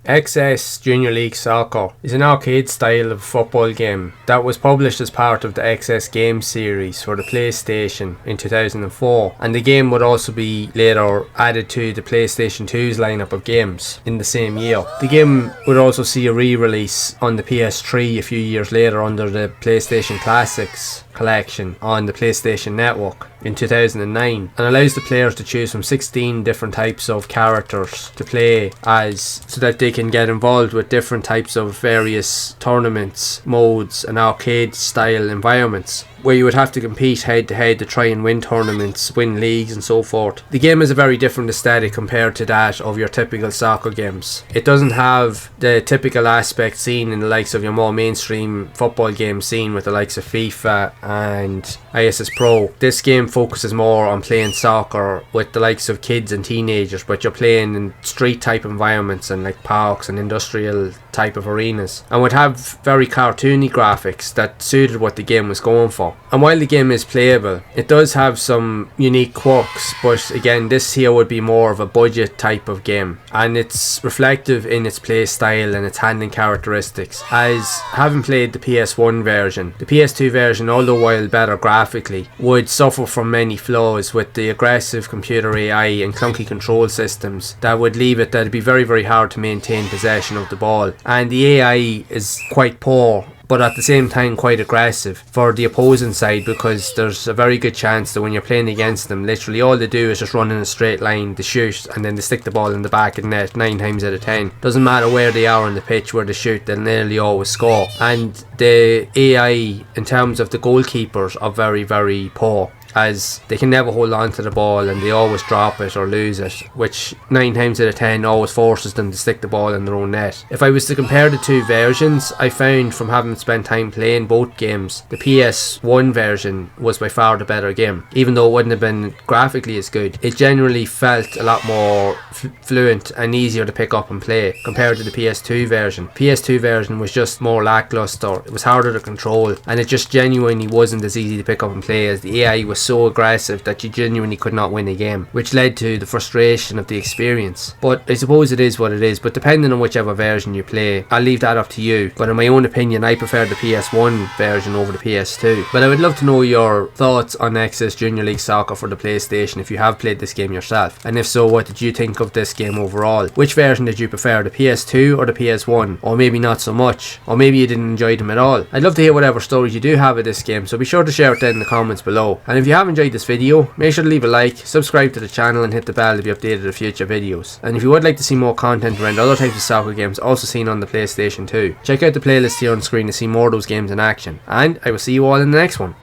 XS Junior League Soccer is an arcade style of football game that was published as part of the XS Games series for the PlayStation in 2004, and the game would also be later added to the PlayStation 2's lineup of games in the same year. The game would also see a re-release on the PS3 a few years later under the PlayStation Classics collection on the PlayStation Network in 2009, and allows the players to choose from 16 different types of characters to play as, so that they can get involved with different types of various tournaments, modes and arcade style environments where you would have to compete head to head to try and win tournaments, win leagues and so forth. The game is a very different aesthetic compared to that of your typical soccer games. It doesn't have the typical aspect seen in the likes of your more mainstream football games seen with the likes of FIFA and ISS Pro. This game focuses more on playing soccer with the likes of kids and teenagers, but you're playing in street type environments and like parks and industrial type of arenas, and would have very cartoony graphics that suited what the game was going for. And while the game is playable, it does have some unique quirks, but again, this here would be more of a budget type of game, and it's reflective in its play style and its handling characteristics, as having played the PS1 version, the PS2 version, although while better graphically, would suffer from many flaws with the aggressive computer AI and clunky control systems that would leave it that it'd be very hard to maintain possession of the ball, and the AI is quite poor but at the same time quite aggressive for the opposing side, because there's a very good chance that when you're playing against them, literally all they do is just run in a straight line, they shoot, and then they stick the ball in the back of the net 9 times out of 10. Doesn't matter where they are on the pitch, where they shoot, they'll nearly always score. And the AI in terms of the goalkeepers are very poor, as they can never hold on to the ball and they always drop it or lose it, which 9 times out of 10 always forces them to stick the ball in their own net. If I was to compare the two versions, I found from having spent time playing both games, the PS1 version was by far the better game. Even though it wouldn't have been graphically as good, it generally felt a lot more fluent and easier to pick up and play compared to the PS2 version. PS2 version was just more lackluster, it was harder to control, and it just genuinely wasn't as easy to pick up and play, as the AI was so aggressive that you genuinely could not win a game, which led to the frustration of the experience. But I suppose it is what it is, but depending on whichever version you play, I'll leave that up to you. But in my own opinion, I prefer the PS1 version over the PS2. But I would love to know your thoughts on XS Junior League Soccer for the PlayStation if you have played this game yourself, and if so, what did you think of this game overall? Which version did you prefer, the PS2 or the PS1? Or maybe not so much, or maybe you didn't enjoy them at all. I'd love to hear whatever stories you do have of this game, so be sure to share it down in the comments below. And if you have enjoyed this video, make sure to leave a like, subscribe to the channel and hit the bell to be updated of future videos. And if you would like to see more content around other types of soccer games also seen on the PlayStation 2, check out the playlist here on screen to see more of those games in action. And I will see you all in the next one.